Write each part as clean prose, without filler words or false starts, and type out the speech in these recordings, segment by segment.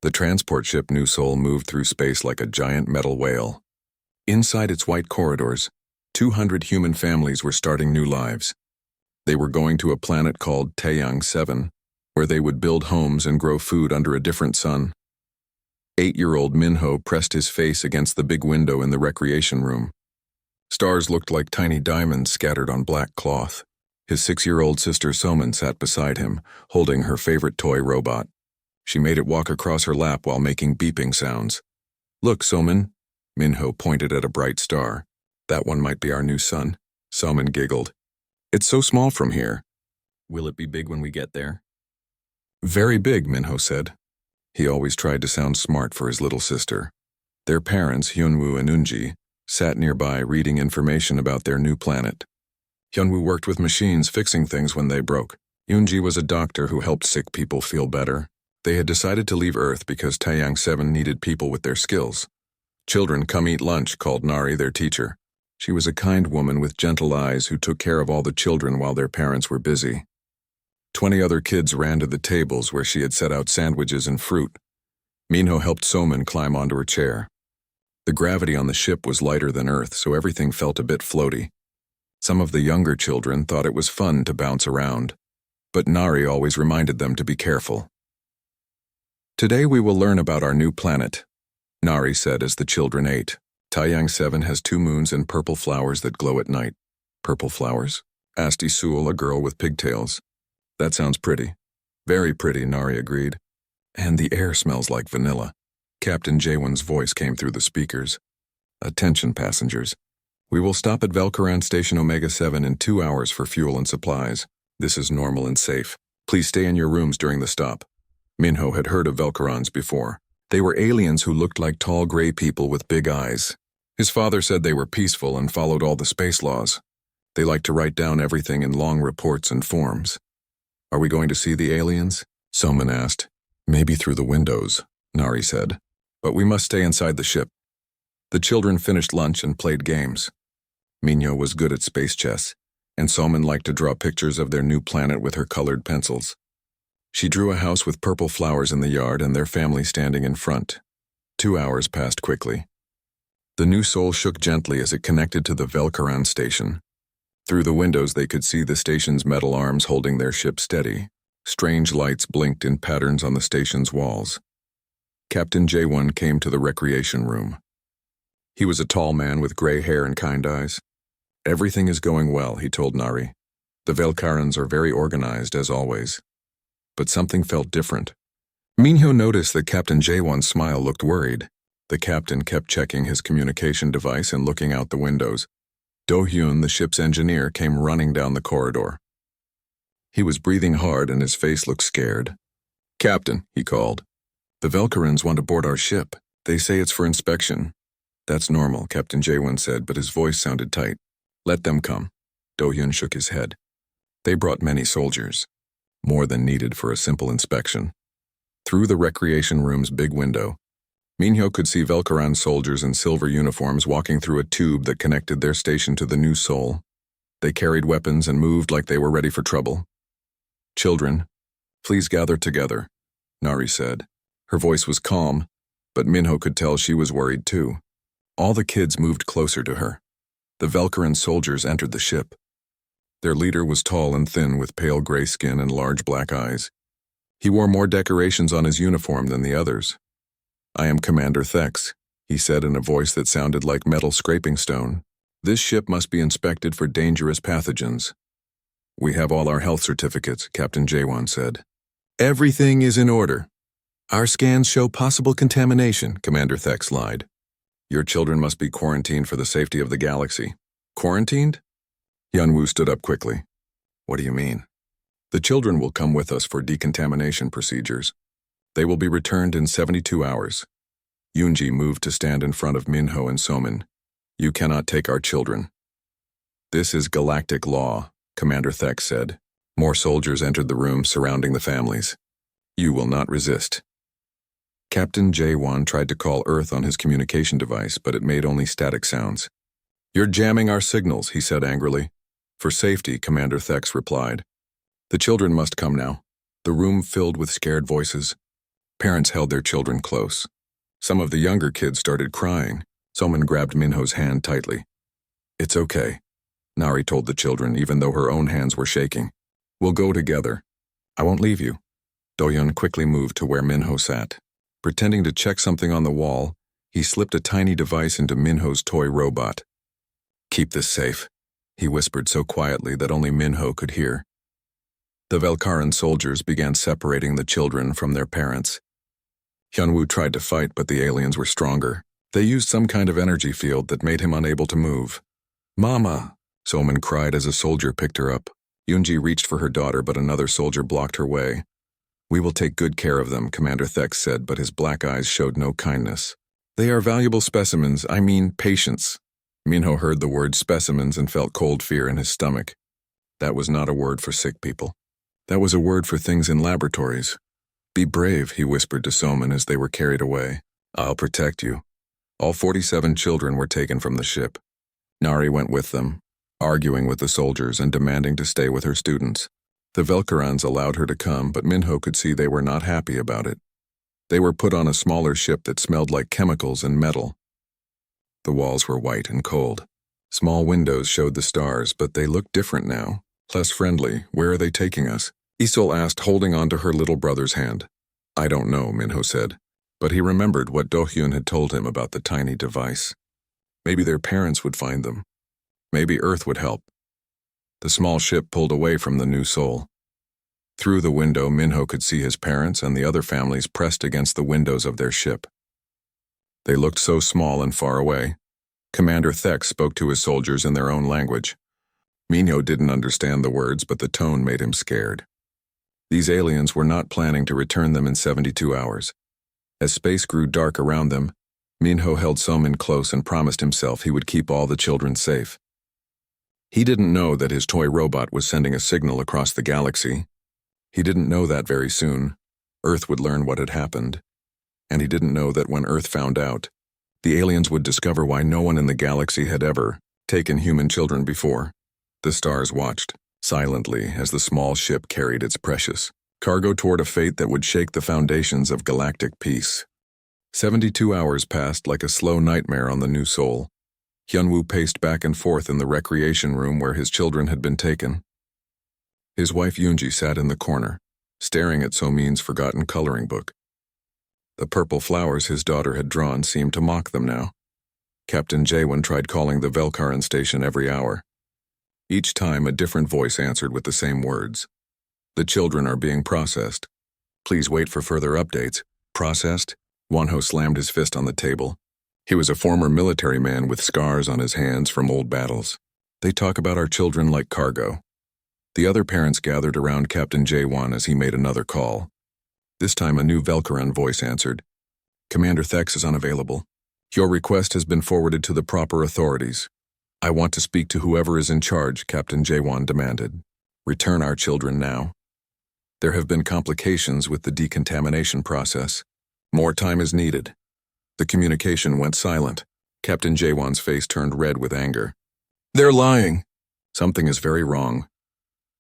The transport ship New Sol moved through space like a giant metal whale. Inside its white corridors, 200 human families were starting new lives. They were going to a planet called Taeyang 7, where they would build homes and grow food under a different sun. 8-year-old Minho pressed his face against the big window in the recreation room. Stars looked like tiny diamonds scattered on black cloth. His 6-year-old sister Soman sat beside him, holding her favorite toy robot. She made it walk across her lap while making beeping sounds. "Look, Soman." Minho pointed at a bright star. "That one might be our new sun." Soman giggled. "It's so small from here." "Will it be big when we get there?" "Very big," Minho said. He always tried to sound smart for his little sister. Their parents, Hyunwoo and Eunji, sat nearby reading information about their new planet. Hyunwoo worked with machines fixing things when they broke. Eunji was a doctor who helped sick people feel better. They had decided to leave Earth because Taeyang 7 needed people with their skills. "Children, come eat lunch," called Nari, their teacher. She was a kind woman with gentle eyes who took care of all the children while their parents were busy. 20 other kids ran to the tables where she had set out sandwiches and fruit. Minho helped Soman climb onto her chair. The gravity on the ship was lighter than Earth, so everything felt a bit floaty. Some of the younger children thought it was fun to bounce around, but Nari always reminded them to be careful. "Today we will learn about our new planet," Nari said as the children ate. "Taeyang 7 has 2 moons and purple flowers that glow at night." "Purple flowers?" asked Isul, a girl with pigtails. "That sounds pretty." "Very pretty," Nari agreed. "And the air smells like vanilla." Captain Jaewon's voice came through the speakers. "Attention, passengers. We will stop at Velcaran Station Omega 7 in 2 hours for fuel and supplies. This is normal and safe. Please stay in your rooms during the stop." Minho had heard of Velcarans before. They were aliens who looked like tall gray people with big eyes. His father said they were peaceful and followed all the space laws. They liked to write down everything in long reports and forms. "Are we going to see the aliens?" Soman asked. "Maybe through the windows," Nari said. "But we must stay inside the ship." The children finished lunch and played games. Minho was good at space chess, and Soman liked to draw pictures of their new planet with her colored pencils. She drew a house with purple flowers in the yard and their family standing in front. 2 hours passed quickly. The New Sol shook gently as it connected to the Velcaran station. Through the windows they could see the station's metal arms holding their ship steady. Strange lights blinked in patterns on the station's walls. Captain Jaewon came to the recreation room. He was a tall man with gray hair and kind eyes. "Everything is going well," he told Nari. "The Velcarans are very organized, as always." But something felt different. Minho noticed that Captain Jaewon's smile looked worried. The captain kept checking his communication device and looking out the windows. Do-hyun, the ship's engineer, came running down the corridor. He was breathing hard and his face looked scared. "Captain," he called. "The Velcarans want to board our ship. They say it's for inspection." "That's normal," Captain Jaewon said, but his voice sounded tight. "Let them come." Do-hyun shook his head. They brought many soldiers, more than needed for a simple inspection. Through the recreation room's big window, Minho could see Velcaran soldiers in silver uniforms walking through a tube that connected their station to the New Sol. They carried weapons and moved like they were ready for trouble. "Children, please gather together," Nari said. Her voice was calm, but Minho could tell she was worried too. All the kids moved closer to her. The Velcaran soldiers entered the ship. Their leader was tall and thin with pale gray skin and large black eyes. He wore more decorations on his uniform than the others. "I am Commander Thex," he said in a voice that sounded like metal scraping stone. "This ship must be inspected for dangerous pathogens." "We have all our health certificates," Captain Jaewon said. "Everything is in order." "Our scans show possible contamination," Commander Thex lied. "Your children must be quarantined for the safety of the galaxy." "Quarantined?" Hyunwoo stood up quickly. "What do you mean?" "The children will come with us for decontamination procedures. They will be returned in 72 hours. Yoonji moved to stand in front of Minho and Soman. "You cannot take our children." "This is galactic law," Commander Thex said. More soldiers entered the room surrounding the families. "You will not resist." Captain Jaewon tried to call Earth on his communication device, but it made only static sounds. "You're jamming our signals," he said angrily. "For safety," Commander Thex replied. "The children must come now." The room filled with scared voices. Parents held their children close. Some of the younger kids started crying. Someone grabbed Minho's hand tightly. "It's okay," Nari told the children, even though her own hands were shaking. "We'll go together. I won't leave you." Dohyun quickly moved to where Minho sat. Pretending to check something on the wall, he slipped a tiny device into Minho's toy robot. "Keep this safe," he whispered so quietly that only Minho could hear. The Velkaran soldiers began separating the children from their parents. Hyunwoo tried to fight, but the aliens were stronger. They used some kind of energy field that made him unable to move. "Mama!" Soman cried as a soldier picked her up. Yoonji reached for her daughter, but another soldier blocked her way. "We will take good care of them," Commander Thex said, but his black eyes showed no kindness. "They are valuable specimens, I mean patients." Minho heard the word specimens and felt cold fear in his stomach. That was not a word for sick people. That was a word for things in laboratories. "Be brave," he whispered to Soman as they were carried away. "I'll protect you." All 47 children were taken from the ship. Nari went with them, arguing with the soldiers and demanding to stay with her students. The Velkarans allowed her to come, but Minho could see they were not happy about it. They were put on a smaller ship that smelled like chemicals and metal. The walls were white and cold. Small windows showed the stars, but they looked different now, less friendly. "Where are they taking us?" Isol asked, holding on to her little brother's hand. "I don't know," Minho said, but he remembered what Dohyun had told him about the tiny device. Maybe their parents would find them. Maybe Earth would help. The small ship pulled away from the new Seoul. Through the window, Minho could see his parents and the other families pressed against the windows of their ship. They looked so small and far away. Commander Thex spoke to his soldiers in their own language. Minho didn't understand the words, but the tone made him scared. These aliens were not planning to return them in 72 hours. As space grew dark around them, Minho held Somin close and promised himself he would keep all the children safe. He didn't know that his toy robot was sending a signal across the galaxy. He didn't know that very soon. Earth would learn what had happened. And he didn't know that when Earth found out, the aliens would discover why no one in the galaxy had ever taken human children before. The stars watched, silently, as the small ship carried its precious cargo toward a fate that would shake the foundations of galactic peace. 72 hours passed like a slow nightmare on the new Seoul. Hyunwoo paced back and forth in the recreation room where his children had been taken. His wife Yoonji sat in the corner, staring at Somin's forgotten coloring book. The purple flowers his daughter had drawn seemed to mock them now. Captain Jaewon tried calling the Velkaran station every hour. Each time a different voice answered with the same words. "The children are being processed. Please wait for further updates." Processed? Wonho slammed his fist on the table. He was a former military man with scars on his hands from old battles. "They talk about our children like cargo." The other parents gathered around Captain Jaewon as he made another call. This time a new Velkaran voice answered. "Commander Thex is unavailable. Your request has been forwarded to the proper authorities. I want to speak to whoever is in charge," Captain Jaewon demanded. "Return our children now. There have been complications with the decontamination process. More time is needed." The communication went silent. Captain Jaewon's face turned red with anger. "They're lying." Something is very wrong.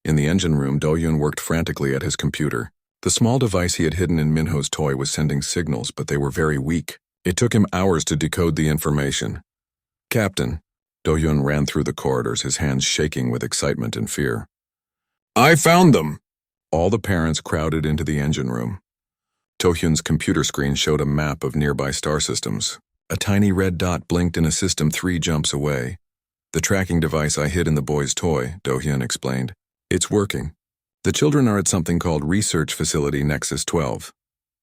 In the engine room, Dohyun worked frantically at his computer. The small device he had hidden in Minho's toy was sending signals, but they were very weak. It took him hours to decode the information. "Captain," Dohyun ran through the corridors, his hands shaking with excitement and fear. "I found them!" All the parents crowded into the engine room. Dohyun's computer screen showed a map of nearby star systems. A tiny red dot blinked in a system 3 jumps away. "The tracking device I hid in the boy's toy," Dohyun explained. "It's working. The children are at something called Research Facility Nexus 12.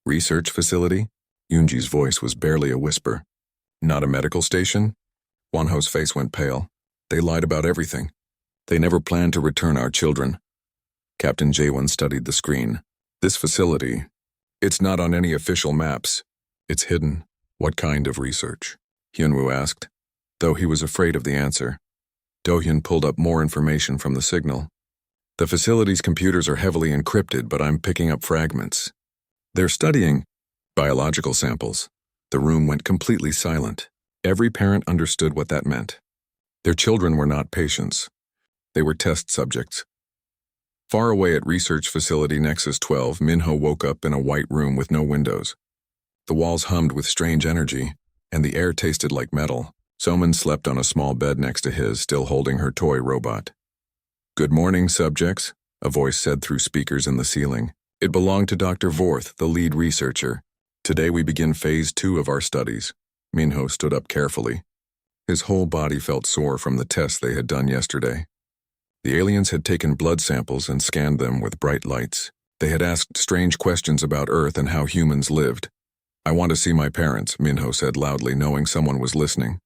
"Research facility?" Yoonji's voice was barely a whisper. "Not a medical station?" Wonho's face went pale. "They lied about everything. They never planned to return our children." Captain Jaewon studied the screen. "This facility, it's not on any official maps. It's hidden." "What kind of research?" Hyunwoo asked, though he was afraid of the answer. Dohyun pulled up more information from the signal. "The facility's computers are heavily encrypted, but I'm picking up fragments. They're studying biological samples." The room went completely silent. Every parent understood what that meant. Their children were not patients. They were test subjects. Far away at Research Facility Nexus 12, Minho woke up in a white room with no windows. The walls hummed with strange energy, and the air tasted like metal. Soman slept on a small bed next to his, still holding her toy robot. "Good morning, subjects," a voice said through speakers in the ceiling. It belonged to Dr. Vorth, the lead researcher. "Today we begin Phase 2 of our studies." Minho stood up carefully. His whole body felt sore from the tests they had done yesterday. The aliens had taken blood samples and scanned them with bright lights. They had asked strange questions about Earth and how humans lived. "I want to see my parents," Minho said loudly, knowing someone was listening.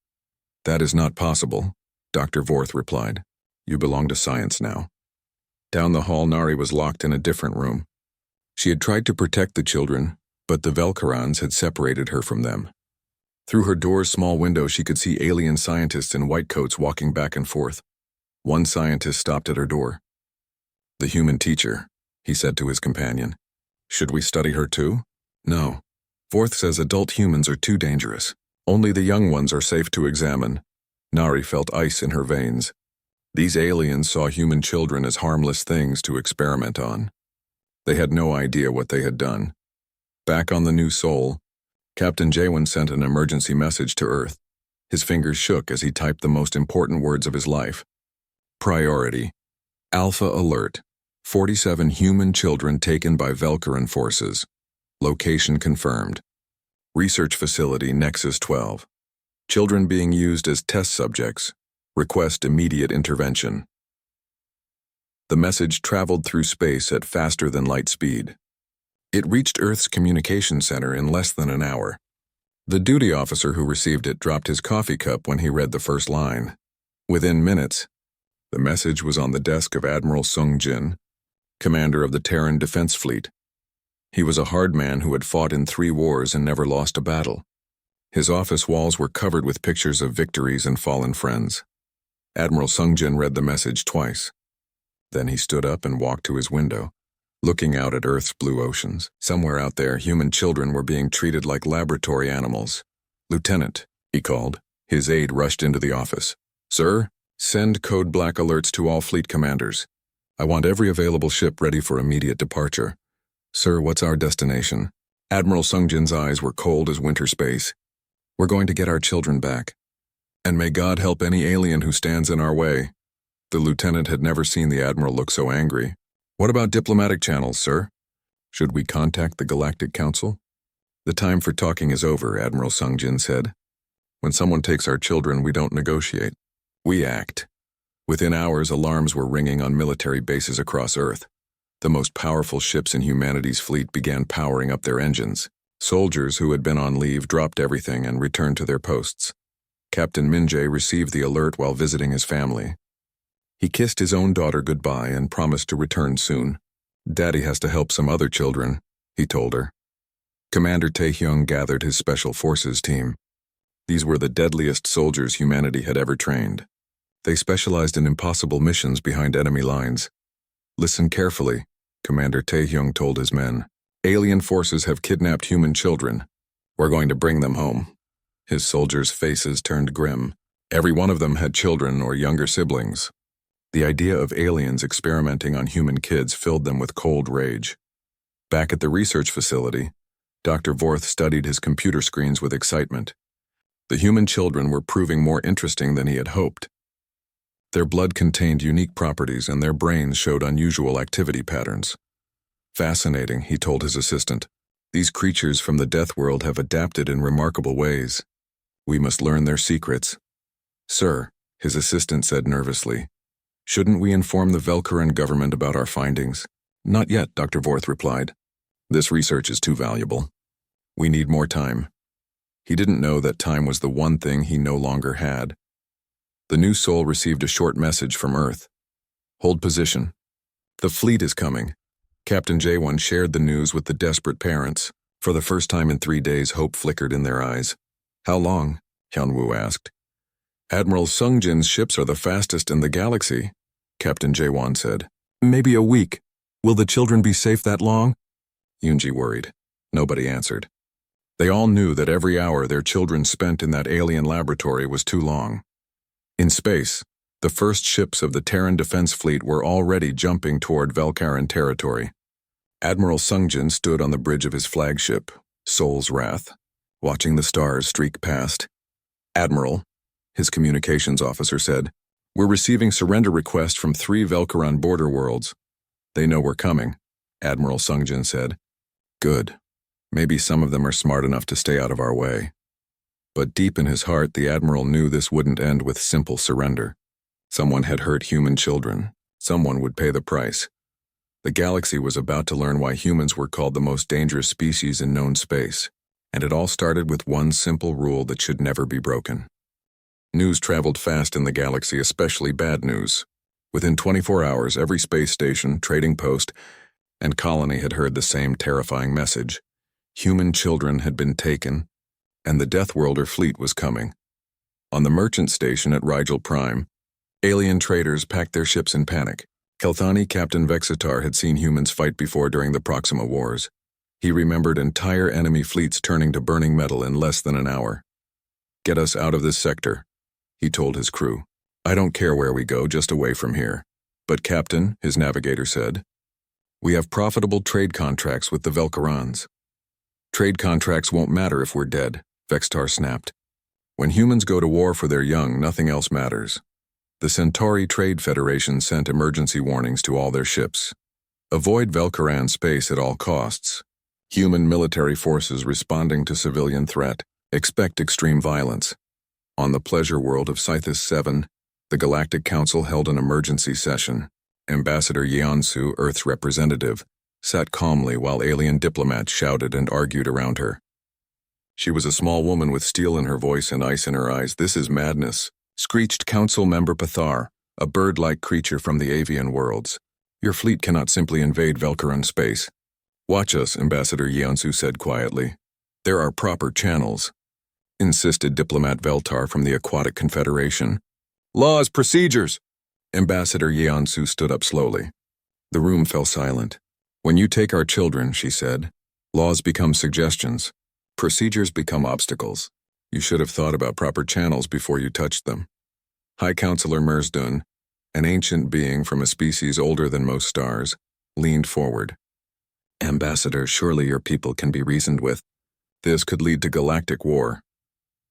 "That is not possible," Dr. Vorth replied. "You belong to science now." Down the hall, Nari was locked in a different room. She had tried to protect the children, but the Velkarans had separated her from them. Through her door's small window, she could see alien scientists in white coats walking back and forth. One scientist stopped at her door. "The human teacher," he said to his companion. "Should we study her too?" "No. Vorth says adult humans are too dangerous. Only the young ones are safe to examine." Nari felt ice in her veins. These aliens saw human children as harmless things to experiment on. They had no idea what they had done. Back on the New Sol, Captain Jaywin sent an emergency message to Earth. His fingers shook as he typed the most important words of his life. Priority. Alpha alert. 47 human children taken by Velkaran forces. Location confirmed. Research facility Nexus 12. Children being used as test subjects. Request immediate intervention. The message traveled through space at faster than light speed. It reached Earth's communication center in less than an hour. The duty officer who received it dropped his coffee cup when he read the first line. Within minutes, the message was on the desk of Admiral Sung Jin, commander of the Terran Defense Fleet. He was a hard man who had fought in 3 wars and never lost a battle. His office walls were covered with pictures of victories and fallen friends. Admiral Sung Jin read the message twice. Then he stood up and walked to his window, looking out at Earth's blue oceans. Somewhere out there, human children were being treated like laboratory animals. "Lieutenant," he called. His aide rushed into the office. "Sir, send code black alerts to all fleet commanders. I want every available ship ready for immediate departure." "Sir, what's our destination?" Admiral Sungjin's eyes were cold as winter space. "We're going to get our children back. And may God help any alien who stands in our way." The lieutenant had never seen the admiral look so angry. "What about diplomatic channels, sir? Should we contact the Galactic Council?" "The time for talking is over," Admiral Sungjin said. "When someone takes our children, we don't negotiate. We act." Within hours, alarms were ringing on military bases across Earth. The most powerful ships in humanity's fleet began powering up their engines. Soldiers who had been on leave dropped everything and returned to their posts. Captain Minjae received the alert while visiting his family. He kissed his own daughter goodbye and promised to return soon. "Daddy has to help some other children," he told her. Commander Taehyung gathered his Special Forces team. These were the deadliest soldiers humanity had ever trained. They specialized in impossible missions behind enemy lines. "Listen carefully," Commander Taehyung told his men. "Alien forces have kidnapped human children. We're going to bring them home." His soldiers' faces turned grim. Every one of them had children or younger siblings. The idea of aliens experimenting on human kids filled them with cold rage. Back at the research facility, Dr. Vorth studied his computer screens with excitement. The human children were proving more interesting than he had hoped. Their blood contained unique properties and their brains showed unusual activity patterns. "Fascinating," he told his assistant. "These creatures from the death world have adapted in remarkable ways. We must learn their secrets." "Sir," his assistant said nervously, "shouldn't we inform the Velkaran government about our findings?" "Not yet," Dr. Vorth replied. "This research is too valuable. We need more time." He didn't know that time was the one thing he no longer had. The New Sol received a short message from Earth. "Hold position. The fleet is coming." Captain Jaywon shared the news with the desperate parents. For the first time in 3 days, hope flickered in their eyes. "How long?" Hyunwoo asked. "Admiral Sungjin's ships are the fastest in the galaxy," Captain Jaywon said. "Maybe a week. Will the children be safe that long?" Yoonji worried. Nobody answered. They all knew that every hour their children spent in that alien laboratory was too long. In space, The first ships of the Terran Defense Fleet were already jumping toward Velcaran territory. Admiral Sungjin stood on the bridge of his flagship, Soul's Wrath, watching the stars streak past. "Admiral," his communications officer said, "we're receiving surrender requests from 3 Velcaran border worlds." "They know we're coming," Admiral Sungjin said. "Good. Maybe some of them are smart enough to stay out of our way." But deep in his heart, the Admiral knew this wouldn't end with simple surrender. Someone had hurt human children. Someone would pay the price. The galaxy was about to learn why humans were called the most dangerous species in known space, and it all started with one simple rule that should never be broken. News traveled fast in the galaxy, especially bad news. Within 24 hours, every space station, trading post, and colony had heard the same terrifying message. Human children had been taken, and the Deathworlder fleet was coming. On the merchant station at Rigel Prime, alien traders packed their ships in panic. Kelthani Captain Vexitar had seen humans fight before during the Proxima Wars. He remembered entire enemy fleets turning to burning metal in less than an hour. "Get us out of this sector," he told his crew. "I don't care where we go, just away from here." "But Captain," his navigator said, "we have profitable trade contracts with the Velcarans." "Trade contracts won't matter if we're dead," Vexitar snapped. "When humans go to war for their young, nothing else matters." The Centauri Trade Federation sent emergency warnings to all their ships. Avoid Velcaran space at all costs. Human military forces responding to civilian threat. Expect extreme violence. On the pleasure world of Scythis 7, the Galactic Council held an emergency session. Ambassador Yeonsu, Earth's representative, sat calmly while alien diplomats shouted and argued around her. She was a small woman with steel in her voice and ice in her eyes. "This is madness," screeched Council Member Pathar, a bird-like creature from the avian worlds. "Your fleet cannot simply invade Velcaran space." "Watch us," Ambassador Yeonsu said quietly. "There are proper channels," insisted Diplomat Veltar from the Aquatic Confederation. "Laws, procedures!" Ambassador Yeonsu stood up slowly. The room fell silent. "When you take our children," she said, "laws become suggestions. Procedures become obstacles. You should have thought about proper channels before you touched them." High Counselor Merzdun, an ancient being from a species older than most stars, leaned forward. "Ambassador, surely your people can be reasoned with. This could lead to galactic war."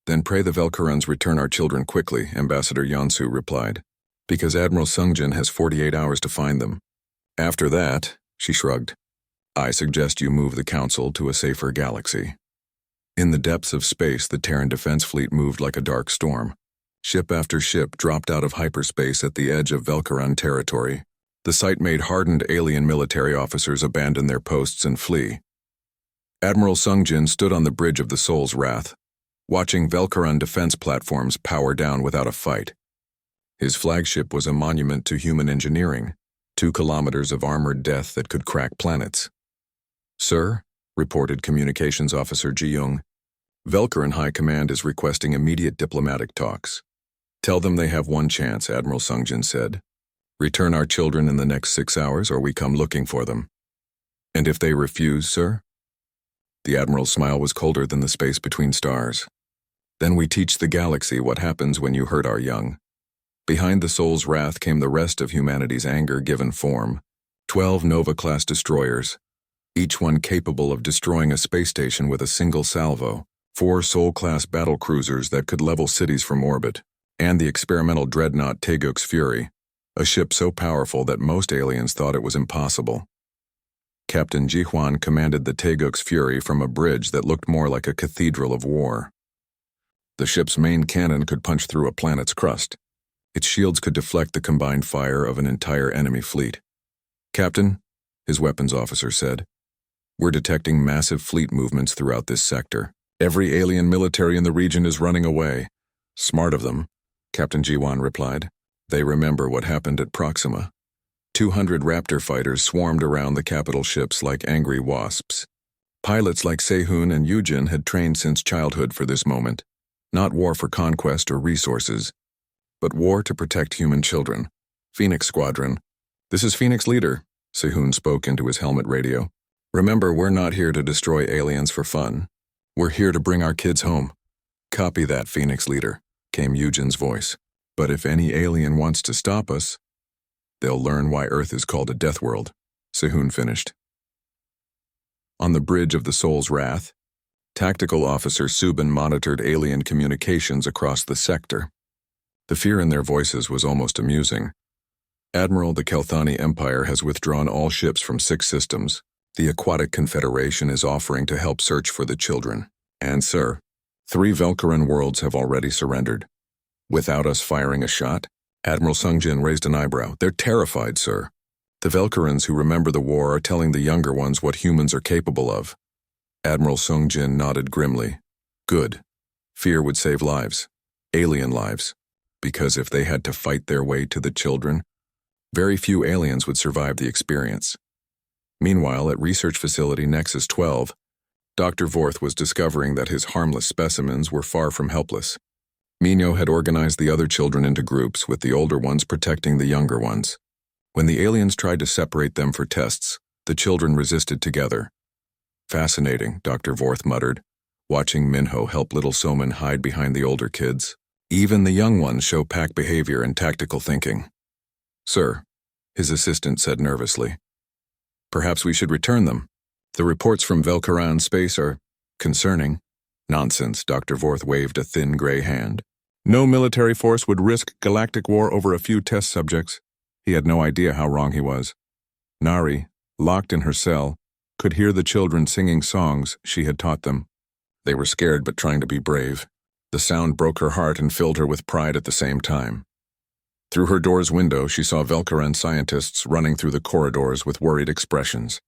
"Then pray the Velcarans return our children quickly," Ambassador Yeonsu replied, "because Admiral Sungjin has 48 hours to find them. After that," she shrugged, "I suggest you move the Council to a safer galaxy." In the depths of space, the Terran Defense Fleet moved like a dark storm. Ship after ship dropped out of hyperspace at the edge of Velcaran territory. The sight made hardened alien military officers abandon their posts and flee. Admiral Sungjin stood on the bridge of the Soul's Wrath, watching Velcaran defense platforms power down without a fight. His flagship was a monument to human engineering, 2 kilometers of armored death that could crack planets. "Sir," reported Communications Officer Ji-young, "Velcaran High Command is requesting immediate diplomatic talks." "Tell them they have one chance," Admiral Sungjin said. "Return our children in the next 6 hours or we come looking for them." "And if they refuse, sir?" The Admiral's smile was colder than the space between stars. "Then we teach the galaxy what happens when you hurt our young." Behind the Soul's Wrath came the rest of humanity's anger given form. 12 Nova-class destroyers, each one capable of destroying a space station with a single salvo, 4 Sol-class battle cruisers that could level cities from orbit, and the experimental dreadnought Taeguk's Fury, a ship so powerful that most aliens thought it was impossible. Captain Ji-hwan commanded the Taeguk's Fury from a bridge that looked more like a cathedral of war. The ship's main cannon could punch through a planet's crust. Its shields could deflect the combined fire of an entire enemy fleet. "Captain," his weapons officer said, "we're detecting massive fleet movements throughout this sector. Every alien military in the region is running away." "Smart of them," Captain Ji-hwan replied. "They remember what happened at Proxima. 200 Raptor fighters swarmed around the capital ships like angry wasps. Pilots like Sehun and Yujin had trained since childhood for this moment. Not war for conquest or resources, but war to protect human children. Phoenix Squadron. This is Phoenix Leader," Sehun spoke into his helmet radio. "Remember, we're not here to destroy aliens for fun. We're here to bring our kids home." "Copy that, Phoenix Leader," came Yujin's voice. But if any alien wants to stop us, they'll learn why Earth is called a death world, Sehun finished. On the bridge of the Soul's Wrath, Tactical Officer Subin monitored alien communications across the sector. The fear in their voices was almost amusing. Admiral, the Kelthani Empire has withdrawn all ships from 6 systems. The Aquatic Confederation is offering to help search for the children. And, sir, 3 Velkaran worlds have already surrendered. Without us firing a shot? Admiral Sungjin raised an eyebrow. They're terrified, sir. The Velkarans who remember the war are telling the younger ones what humans are capable of. Admiral Sungjin nodded grimly. Good. Fear would save lives. Alien lives. Because if they had to fight their way to the children, very few aliens would survive the experience. Meanwhile, at research facility Nexus 12, Dr. Vorth was discovering that his harmless specimens were far from helpless. Mino had organized the other children into groups, with the older ones protecting the younger ones. When the aliens tried to separate them for tests, the children resisted together. Fascinating, Dr. Vorth muttered, watching Minho help little Soman hide behind the older kids. Even the young ones show pack behavior and tactical thinking. Sir, his assistant said nervously. Perhaps we should return them. The reports from Velkaran space are concerning. Nonsense, Dr. Vorth waved a thin gray hand. No military force would risk galactic war over a few test subjects. He had no idea how wrong he was. Nari, locked in her cell, could hear the children singing songs she had taught them. They were scared but trying to be brave. The sound broke her heart and filled her with pride at the same time. Through her door's window, she saw Velkaran scientists running through the corridors with worried expressions.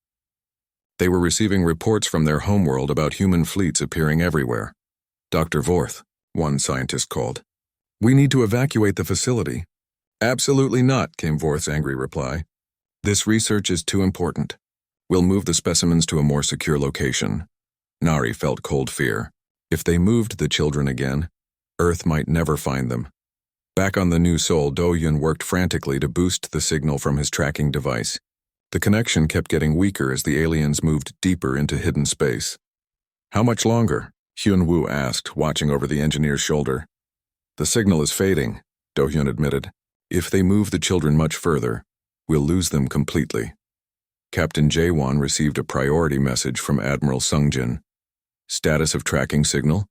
They were receiving reports from their homeworld about human fleets appearing everywhere. Dr. Vorth, one scientist called. We need to evacuate the facility. Absolutely not, came Vorth's angry reply. This research is too important. We'll move the specimens to a more secure location. Nari felt cold fear. If they moved the children again, Earth might never find them. Back on the new Sol, Do-Yun worked frantically to boost the signal from his tracking device. The connection kept getting weaker as the aliens moved deeper into hidden space. How much longer? Hyun-Woo asked, watching over the engineer's shoulder. The signal is fading, Do-Hyun admitted. If they move the children much further, we'll lose them completely. Captain Jae-won received a priority message from Admiral Sungjin. Status of tracking signal?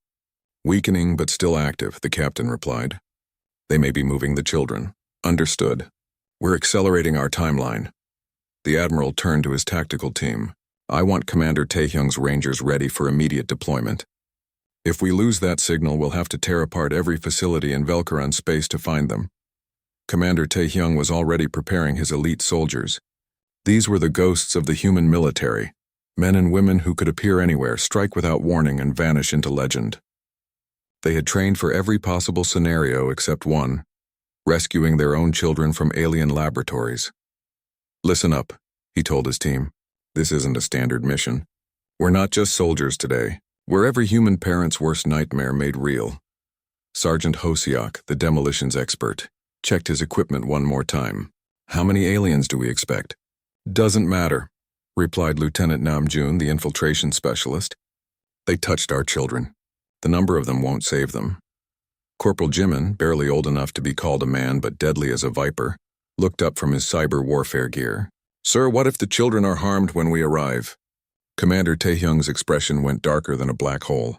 Weakening but still active, the captain replied. They may be moving the children. Understood. We're accelerating our timeline. The Admiral turned to his tactical team. I want Commander Taehyung's Rangers ready for immediate deployment. If we lose that signal, we'll have to tear apart every facility in Velkaran space to find them. Commander Taehyung was already preparing his elite soldiers. These were the ghosts of the human military, men and women who could appear anywhere, strike without warning, and vanish into legend. They had trained for every possible scenario except one, rescuing their own children from alien laboratories. Listen up, he told his team. This isn't a standard mission. We're not just soldiers today. We're every human parent's worst nightmare made real. Sergeant Hosiak, the demolitions expert, checked his equipment one more time. How many aliens do we expect? Doesn't matter, replied Lieutenant Namjoon, the infiltration specialist. They touched our children. The number of them won't save them. Corporal Jimin, barely old enough to be called a man but deadly as a viper, looked up from his cyber warfare gear. Sir, what if the children are harmed when we arrive? Commander Taehyung's expression went darker than a black hole.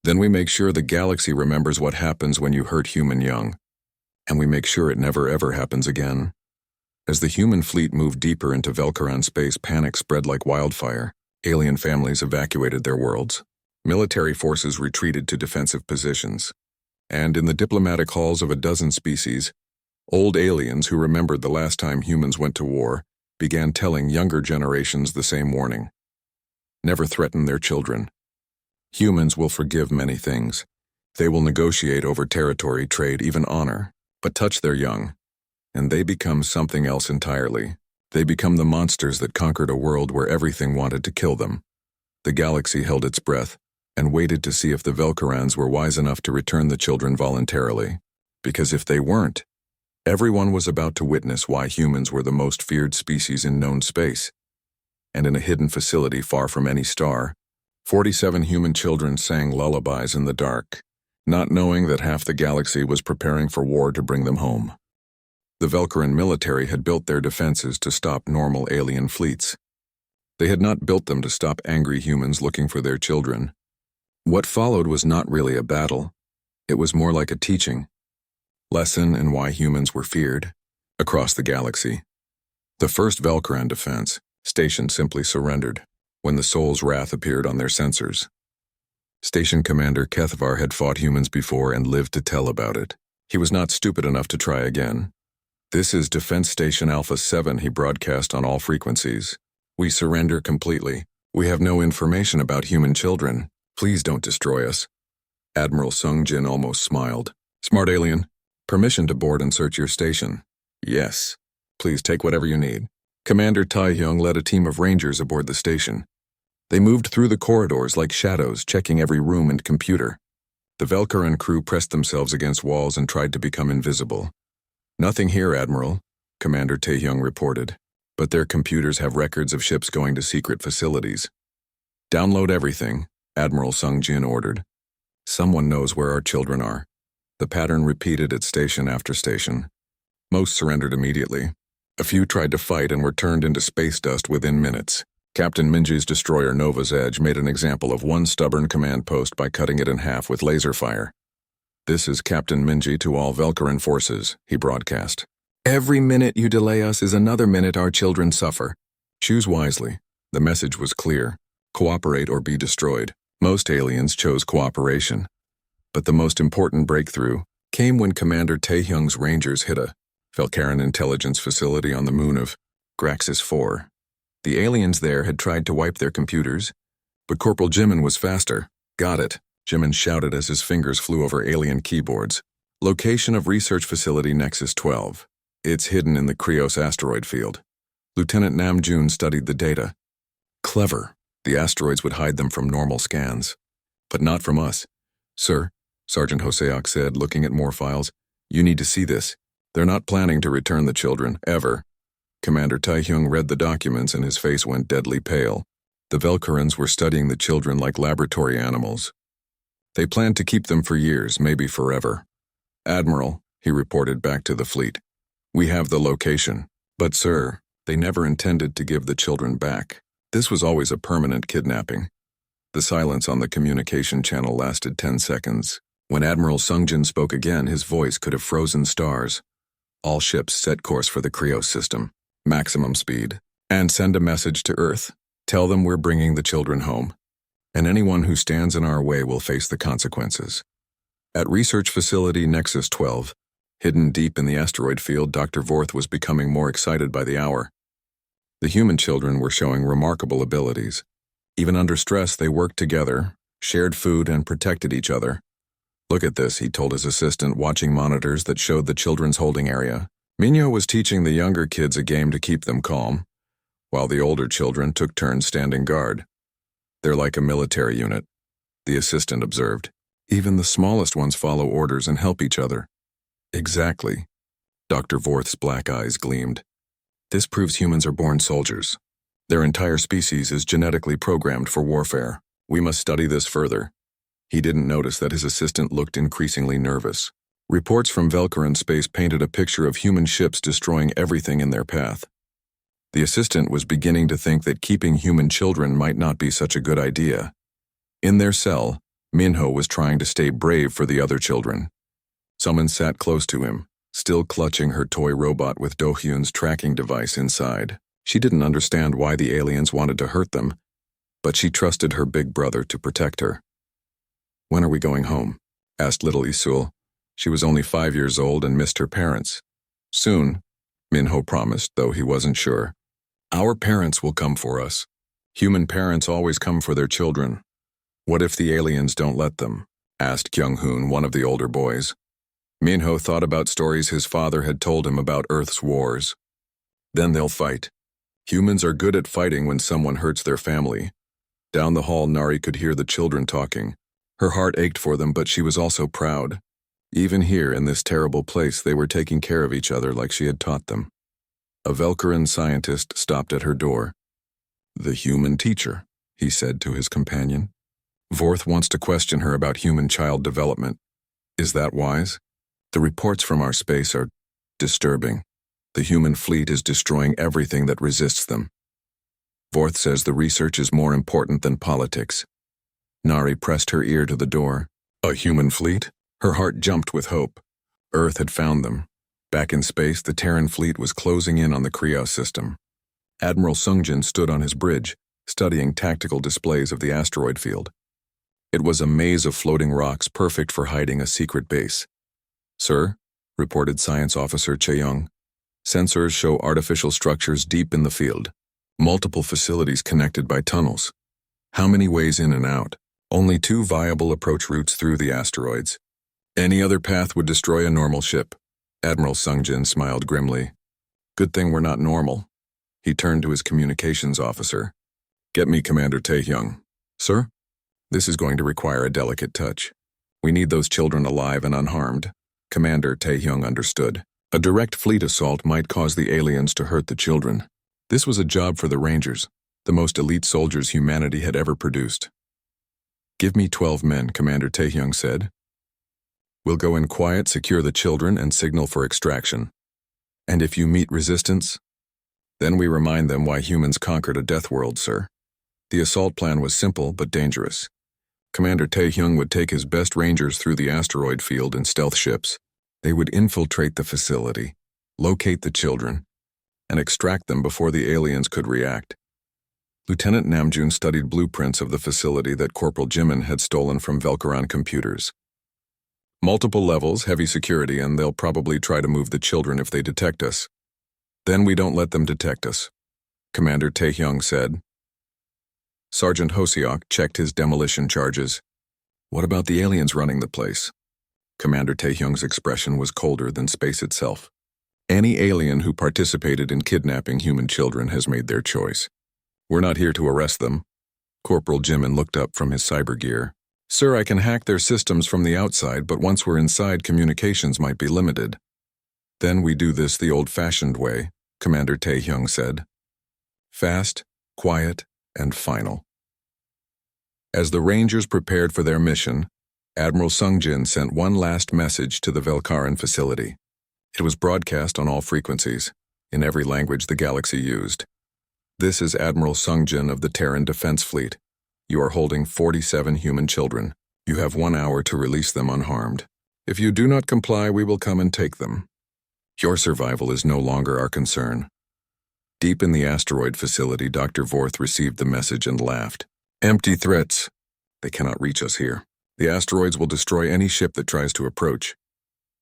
Then we make sure the galaxy remembers what happens when you hurt human young. And we make sure it never ever happens again. As the human fleet moved deeper into Velkaran space, panic spread like wildfire. Alien families evacuated their worlds. Military forces retreated to defensive positions. And in the diplomatic halls of a dozen species, old aliens who remembered the last time humans went to war began telling younger generations the same warning. Never threaten their children. Humans will forgive many things. They will negotiate over territory, trade, even honor, but touch their young, and they become something else entirely. They become the monsters that conquered a world where everything wanted to kill them. The galaxy held its breath and waited to see if the Velkarans were wise enough to return the children voluntarily. Because if they weren't, everyone was about to witness why humans were the most feared species in known space. And in a hidden facility far from any star, 47 human children sang lullabies in the dark. not knowing that half the galaxy was preparing for war to bring them home. The Velcaran military had built their defenses to stop normal alien fleets. They had not built them to stop angry humans looking for their children. What followed was not really a battle. It was more like a teaching lesson in why humans were feared across the galaxy. The first Velcaran defense station simply surrendered when the Soul's wrath appeared on their sensors. Station Commander Kethvar had fought humans before and lived to tell about it. He was not stupid enough to try again. "This is Defense Station Alpha 7, he broadcast on all frequencies. "We surrender completely. We have no information about human children. Please don't destroy us." Admiral Sung Jin almost smiled. "Smart alien. Permission to board and search your station." "Yes. Please take whatever you need." Commander Tai-hyung led a team of rangers aboard the station. They moved through the corridors like shadows, checking every room and computer. The Velcaran crew pressed themselves against walls and tried to become invisible. "Nothing here, Admiral," Commander Taehyung reported, "but their computers have records of ships going to secret facilities." "Download everything," Admiral Sung Jin ordered. "Someone knows where our children are." The pattern repeated at station after station. Most surrendered immediately. A few tried to fight and were turned into space dust within minutes. Captain Minji's destroyer Nova's Edge made an example of one stubborn command post by cutting it in half with laser fire. "This is Captain Minji to all Velcaran forces," he broadcast. "Every minute you delay us is another minute our children suffer. Choose wisely." The message was clear. Cooperate or be destroyed. Most aliens chose cooperation. But the most important breakthrough came when Commander Taehyung's Rangers hit a Velcaran intelligence facility on the moon of Graxis 4. The aliens there had tried to wipe their computers, but Corporal Jimin was faster. "Got it," Jimin shouted as his fingers flew over alien keyboards. "Location of research facility Nexus 12. It's hidden in the Krios asteroid field." Lieutenant Namjoon studied the data. "Clever. The asteroids would hide them from normal scans. But not from us." "Sir," Sergeant Hoseok said, looking at more files, "you need to see this. They're not planning to return the children, ever." Commander Taehyung read the documents and his face went deadly pale. The Velcarans were studying the children like laboratory animals. They planned to keep them for years, maybe forever. "Admiral," he reported back to the fleet, "we have the location. But sir, they never intended to give the children back. This was always a permanent kidnapping." The silence on the communication channel lasted 10 seconds. When Admiral Sungjin spoke again, his voice could have frozen stars. "All ships set course for the Krios system. Maximum speed. And send a message to Earth. Tell them we're bringing the children home. And anyone who stands in our way will face the consequences." At Research Facility Nexus 12, hidden deep in the asteroid field, Dr. Vorth was becoming more excited by the hour. The human children were showing remarkable abilities. Even under stress, they worked together, shared food, and protected each other. "Look at this," he told his assistant, watching monitors that showed the children's holding area. Minyo was teaching the younger kids a game to keep them calm, while the older children took turns standing guard. "They're like a military unit," the assistant observed. "Even the smallest ones follow orders and help each other." "Exactly." Dr. Vorth's black eyes gleamed. "This proves humans are born soldiers. Their entire species is genetically programmed for warfare. We must study this further." He didn't notice that his assistant looked increasingly nervous. Reports from Velcaran space painted a picture of human ships destroying everything in their path. The assistant was beginning to think that keeping human children might not be such a good idea. In their cell, Minho was trying to stay brave for the other children. Someone sat close to him, still clutching her toy robot with Do-hyun's tracking device inside. She didn't understand why the aliens wanted to hurt them, but she trusted her big brother to protect her. "When are we going home?" asked little Isul. She was only 5 years old and missed her parents. "Soon," Minho promised, though he wasn't sure. "Our parents will come for us. Human parents always come for their children." "What if the aliens don't let them?" asked Kyung-hoon, one of the older boys. Minho thought about stories his father had told him about Earth's wars. "Then they'll fight. Humans are good at fighting when someone hurts their family." Down the hall, Nari could hear the children talking. Her heart ached for them, but she was also proud. Even here, in this terrible place, they were taking care of each other like she had taught them. A Velcaran scientist stopped at her door. "The human teacher," he said to his companion. "Vorth wants to question her about human child development." Is that wise? The reports from our space are disturbing. The human fleet is destroying everything that resists them. Vorth says the research is more important than politics. Nari pressed her ear to the door. A human fleet? Her heart jumped with hope. Earth had found them. Back in space, the Terran fleet was closing in on the Krios system. Admiral Sungjin stood on his bridge, studying tactical displays of the asteroid field. It was a maze of floating rocks perfect for hiding a secret base. "Sir," reported Science Officer Cheyoung, "sensors show artificial structures deep in the field. Multiple facilities connected by tunnels. How many ways in and out? Only 2 viable approach routes through the asteroids. Any other path would destroy a normal ship." Admiral Sungjin smiled grimly. "Good thing we're not normal." He turned to his communications officer. "Get me Commander Taehyung." "Sir?" "This is going to require a delicate touch. We need those children alive and unharmed." Commander Taehyung understood. A direct fleet assault might cause the aliens to hurt the children. This was a job for the Rangers, the most elite soldiers humanity had ever produced. "Give me 12 men," Commander Taehyung said. "We'll go in quiet, secure the children, and signal for extraction. And if you meet resistance, then we remind them why humans conquered a death world, sir." The assault plan was simple but dangerous. Commander Taehyung would take his best Rangers through the asteroid field in stealth ships. They would infiltrate the facility, locate the children, and extract them before the aliens could react. Lieutenant Namjoon studied blueprints of the facility that Corporal Jimin had stolen from Velkaran computers. "Multiple levels, heavy security, and they'll probably try to move the children if they detect us. Then we don't let them detect us," Commander Taehyung said. Sergeant Hosiok checked his demolition charges. "What about the aliens running the place?" Commander Taehyung's expression was colder than space itself. "Any alien who participated in kidnapping human children has made their choice. We're not here to arrest them." Corporal Jimin looked up from his cyber gear. "Sir, I can hack their systems from the outside, but once we're inside, communications might be limited." "Then we do this the old-fashioned way," Commander Taehyung said. "Fast, quiet, and final." As the Rangers prepared for their mission, Admiral Sungjin sent one last message to the Velkaran facility. It was broadcast on all frequencies, in every language the galaxy used. "This is Admiral Sungjin of the Terran Defense Fleet. You are holding 47 human children. You have 1 hour to release them unharmed. If you do not comply, we will come and take them. Your survival is no longer our concern." Deep in the asteroid facility, Dr. Vorth received the message and laughed. "Empty threats. They cannot reach us here. The asteroids will destroy any ship that tries to approach."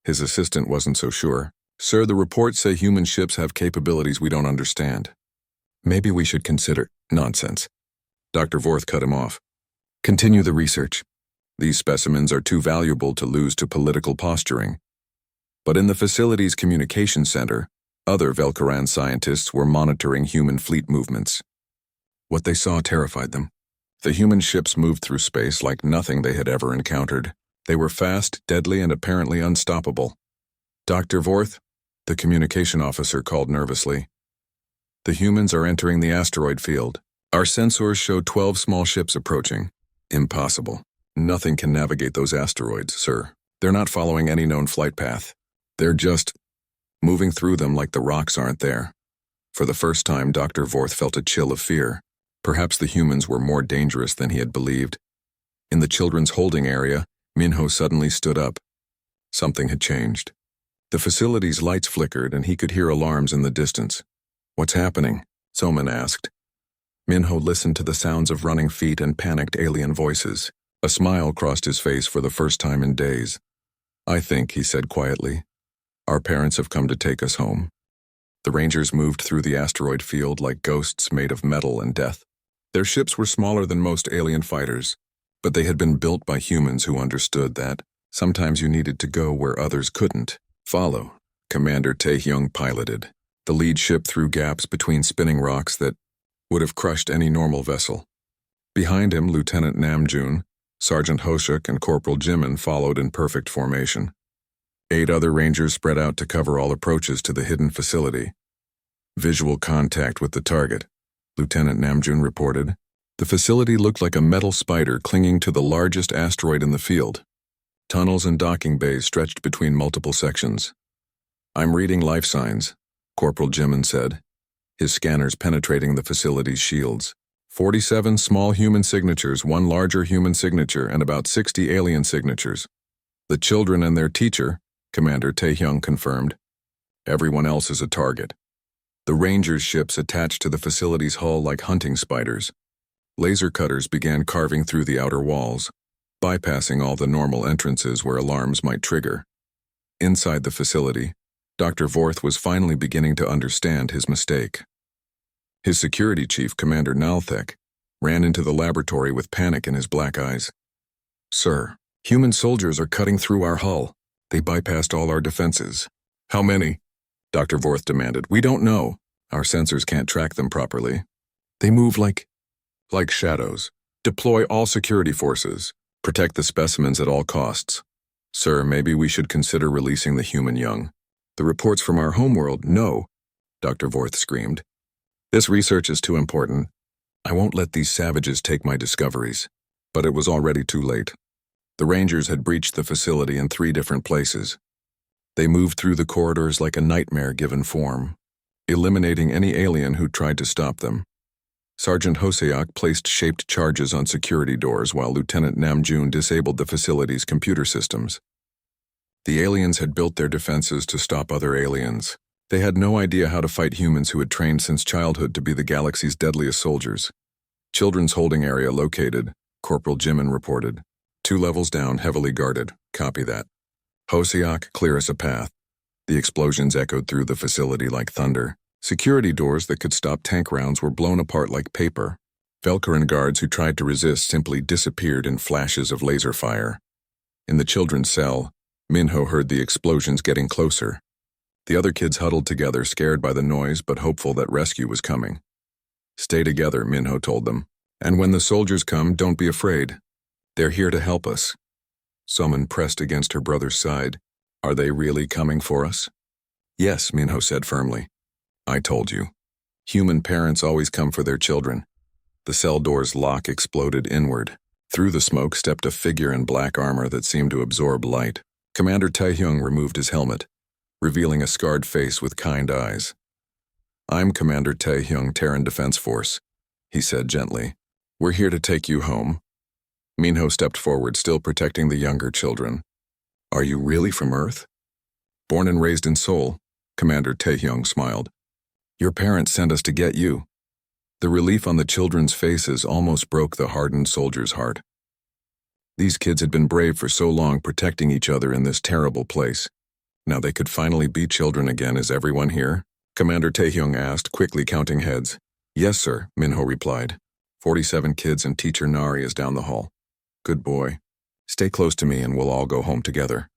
His assistant wasn't so sure. "Sir, the reports say human ships have capabilities we don't understand. Maybe we should consider—" "Nonsense." Dr. Vorth cut him off. "Continue the research. These specimens are too valuable to lose to political posturing." But in the facility's communication center, other Velkaran scientists were monitoring human fleet movements. What they saw terrified them. The human ships moved through space like nothing they had ever encountered. They were fast, deadly, and apparently unstoppable. "Dr. Vorth," the communication officer called nervously. "The humans are entering the asteroid field. Our sensors show 12 small ships approaching." "Impossible. Nothing can navigate those asteroids, sir. They're not following any known flight path. They're just moving through them like the rocks aren't there." For the first time, Dr. Vorth felt a chill of fear. Perhaps the humans were more dangerous than he had believed. In the children's holding area, Minho suddenly stood up. Something had changed. The facility's lights flickered and he could hear alarms in the distance. "What's happening?" Soman asked. Minho listened to the sounds of running feet and panicked alien voices. A smile crossed his face for the first time in days. "I think," he said quietly, "our parents have come to take us home." The Rangers moved through the asteroid field like ghosts made of metal and death. Their ships were smaller than most alien fighters, but they had been built by humans who understood that sometimes you needed to go where others couldn't. "Follow," Commander Taehyung piloted. The lead ship through gaps between spinning rocks that would have crushed any normal vessel. Behind him, Lieutenant Namjoon, Sergeant Hoshuk, and Corporal Jimin followed in perfect formation. 8 other Rangers spread out to cover all approaches to the hidden facility. "Visual contact with the target," Lieutenant Namjoon reported. The facility looked like a metal spider clinging to the largest asteroid in the field. Tunnels and docking bays stretched between multiple sections. "I'm reading life signs," Corporal Jimin said, his scanners penetrating the facility's shields. 47 small human signatures, 1 larger human signature, and about 60 alien signatures. "The children and their teacher," Commander Taehyung confirmed. "Everyone else is a target." The Rangers' ships attached to the facility's hull like hunting spiders. Laser cutters began carving through the outer walls, bypassing all the normal entrances where alarms might trigger. Inside the facility, Dr. Vorth was finally beginning to understand his mistake. His security chief, Commander Nalthek, ran into the laboratory with panic in his black eyes. "Sir, human soldiers are cutting through our hull. They bypassed all our defenses." "How many?" Dr. Vorth demanded. "We don't know. Our sensors can't track them properly. They move like shadows. Deploy all security forces. Protect the specimens at all costs. Sir, maybe we should consider releasing the human young." "The reports from our homeworld, no," Dr. Vorth screamed. "This research is too important. I won't let these savages take my discoveries." But it was already too late. The Rangers had breached the facility in 3 different places. They moved through the corridors like a nightmare given form, eliminating any alien who tried to stop them. Sergeant Hoseok placed shaped charges on security doors while Lieutenant Namjoon disabled the facility's computer systems. The aliens had built their defenses to stop other aliens. They had no idea how to fight humans who had trained since childhood to be the galaxy's deadliest soldiers. "Children's holding area located," Corporal Jimin reported. 2 levels down, heavily guarded. Copy that. "Hoseok, clear us a path." The explosions echoed through the facility like thunder. Security doors that could stop tank rounds were blown apart like paper. Velkaran guards who tried to resist simply disappeared in flashes of laser fire. In the children's cell, Minho heard the explosions getting closer. The other kids huddled together, scared by the noise but hopeful that rescue was coming. "Stay together," Minho told them. "And when the soldiers come, don't be afraid. They're here to help us." Summon pressed against her brother's side. "Are they really coming for us?" "Yes," Minho said firmly. "I told you. Human parents always come for their children." The cell door's lock exploded inward. Through the smoke stepped a figure in black armor that seemed to absorb light. Commander Taehyung removed his helmet, revealing a scarred face with kind eyes. "I'm Commander Taehyung, Terran Defense Force," he said gently. "We're here to take you home." Minho stepped forward, still protecting the younger children. "Are you really from Earth?" "Born and raised in Seoul," Commander Taehyung smiled. "Your parents sent us to get you." The relief on the children's faces almost broke the hardened soldier's heart. These kids had been brave for so long, protecting each other in this terrible place. Now they could finally be children again. "Is everyone here?" Commander Taehyung asked, quickly counting heads. "Yes, sir," Minho replied. 47 kids and teacher Nari is down the hall." "Good boy. Stay close to me and we'll all go home together."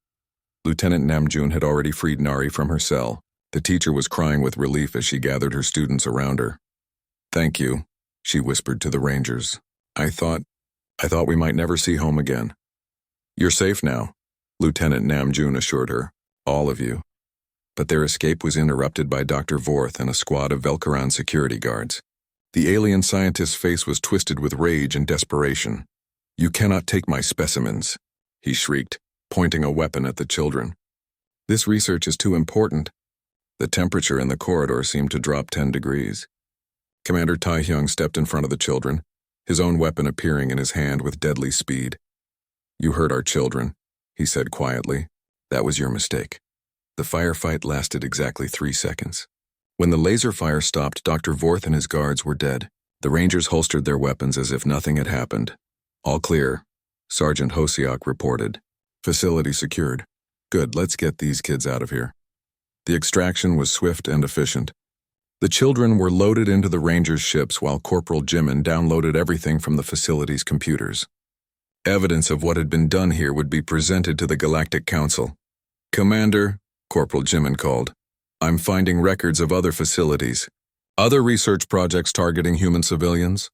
Lieutenant Namjoon had already freed Nari from her cell. The teacher was crying with relief as she gathered her students around her. "Thank you," she whispered to the Rangers. I thought we might never see home again." "You're safe now," Lieutenant Namjoon assured her. "All of you." But their escape was interrupted by Dr. Vorth and a squad of Velkaran security guards. The alien scientist's face was twisted with rage and desperation. "You cannot take my specimens," he shrieked, pointing a weapon at the children. "This research is too important." The temperature in the corridor seemed to drop 10 degrees. Commander Taehyung stepped in front of the children, his own weapon appearing in his hand with deadly speed. "You hurt our children," he said quietly. "That was your mistake." The firefight lasted exactly 3 seconds. When the laser fire stopped, Dr. Vorth and his guards were dead. The Rangers holstered their weapons as if nothing had happened. "All clear," Sergeant Hoseok reported. "Facility secured. Good, let's get these kids out of here." The extraction was swift and efficient. The children were loaded into the Rangers' ships while Corporal Jimin downloaded everything from the facility's computers. Evidence of what had been done here would be presented to the Galactic Council. "Commander," Corporal Jimin called, "I'm finding records of other facilities. Other research projects targeting human civilians?"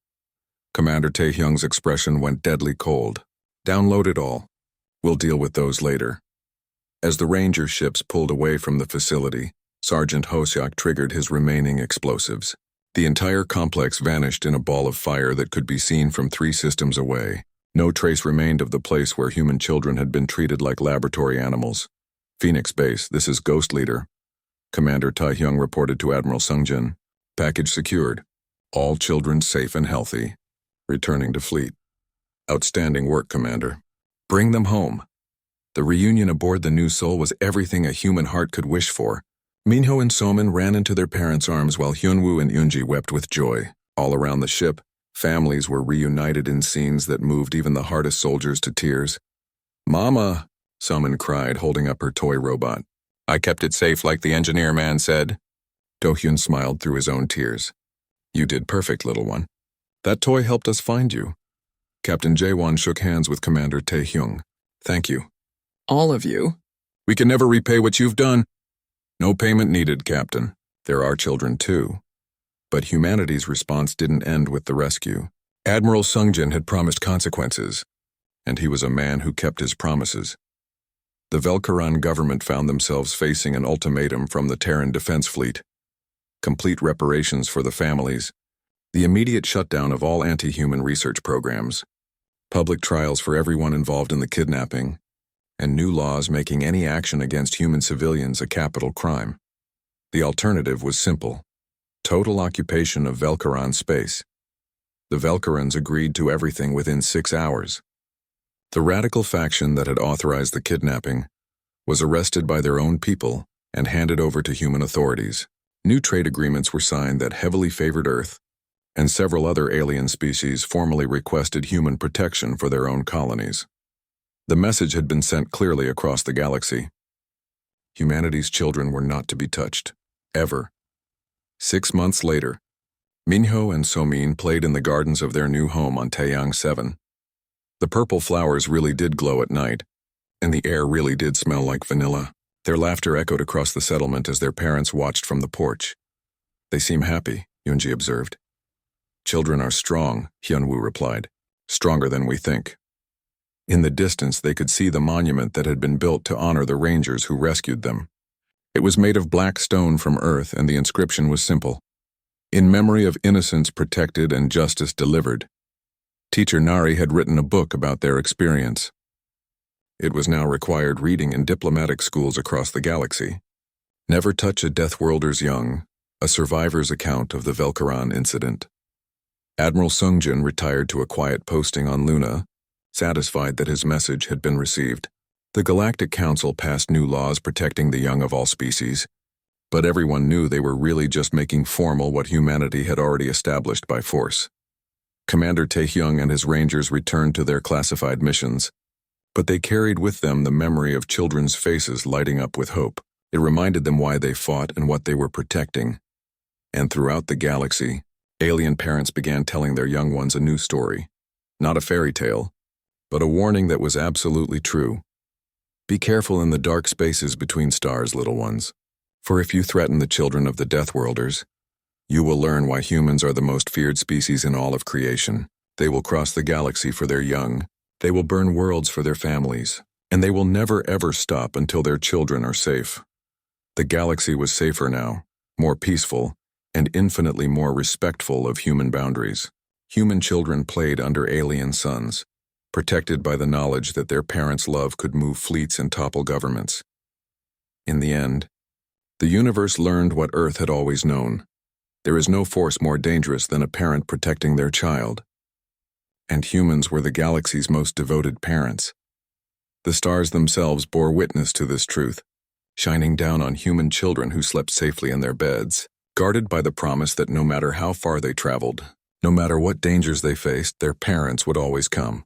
Commander Taehyung's expression went deadly cold. "Download it all. We'll deal with those later." As the Ranger ships pulled away from the facility, Sergeant Hoseok triggered his remaining explosives. The entire complex vanished in a ball of fire that could be seen from 3 systems away. No trace remained of the place where human children had been treated like laboratory animals. Phoenix Base, this is Ghost Leader. Commander Tai-hyung reported to Admiral Sungjin. Package secured. All children safe and healthy. Returning to fleet. Outstanding work, Commander. Bring them home. The reunion aboard the New Soul was everything a human heart could wish for. Minho and Somin ran into their parents' arms while Hyunwoo and Yoonji wept with joy. All around the ship, families were reunited in scenes that moved even the hardest soldiers to tears. "Mama," Somin cried, holding up her toy robot. "I kept it safe like the engineer man said." Do-hyun smiled through his own tears. "You did perfect, little one. That toy helped us find you." Captain Jae-won shook hands with Commander Tae-hyung. "Thank you." All of you? "We can never repay what you've done." "No payment needed, Captain. There are children too." But humanity's response didn't end with the rescue. Admiral Sungjin had promised consequences, and he was a man who kept his promises. The Velkaran government found themselves facing an ultimatum from the Terran Defense Fleet. Complete reparations for the families, the immediate shutdown of all anti-human research programs, public trials for everyone involved in the kidnapping, and new laws making any action against human civilians a capital crime. The alternative was simple: total occupation of Velkaran space. The Velkarans agreed to everything within 6 hours. The radical faction that had authorized the kidnapping was arrested by their own people and handed over to human authorities. New trade agreements were signed that heavily favored Earth, and several other alien species formally requested human protection for their own colonies. The message had been sent clearly across the galaxy. Humanity's children were not to be touched, ever. 6 months later, Minho and Somin played in the gardens of their new home on Taeyang 7. The purple flowers really did glow at night, and the air really did smell like vanilla. Their laughter echoed across the settlement as their parents watched from the porch. "They seem happy," Yoonji observed. "Children are strong," Hyunwoo replied. "Stronger than we think." In the distance, they could see the monument that had been built to honor the rangers who rescued them. It was made of black stone from Earth, and the inscription was simple: "In memory of innocence protected and justice delivered." Teacher Nari had written a book about their experience. It was now required reading in diplomatic schools across the galaxy. Never Touch a Deathworlders Young, a survivor's account of the Velkaran incident. Admiral Sungjin retired to a quiet posting on Luna, satisfied that his message had been received. The Galactic Council passed new laws protecting the young of all species, but everyone knew they were really just making formal what humanity had already established by force. Commander Tae-hyung and his rangers returned to their classified missions, but they carried with them the memory of children's faces lighting up with hope. It reminded them why they fought and what they were protecting. And throughout the galaxy, alien parents began telling their young ones a new story. Not a fairy tale, but a warning that was absolutely true. Be careful in the dark spaces between stars, little ones. For if you threaten the children of the Deathworlders, you will learn why humans are the most feared species in all of creation. They will cross the galaxy for their young. They will burn worlds for their families. And they will never ever stop until their children are safe. The galaxy was safer now, more peaceful, and infinitely more respectful of human boundaries. Human children played under alien suns, protected by the knowledge that their parents' love could move fleets and topple governments. In the end, the universe learned what Earth had always known. There is no force more dangerous than a parent protecting their child. And humans were the galaxy's most devoted parents. The stars themselves bore witness to this truth, shining down on human children who slept safely in their beds, guarded by the promise that no matter how far they traveled, no matter what dangers they faced, their parents would always come.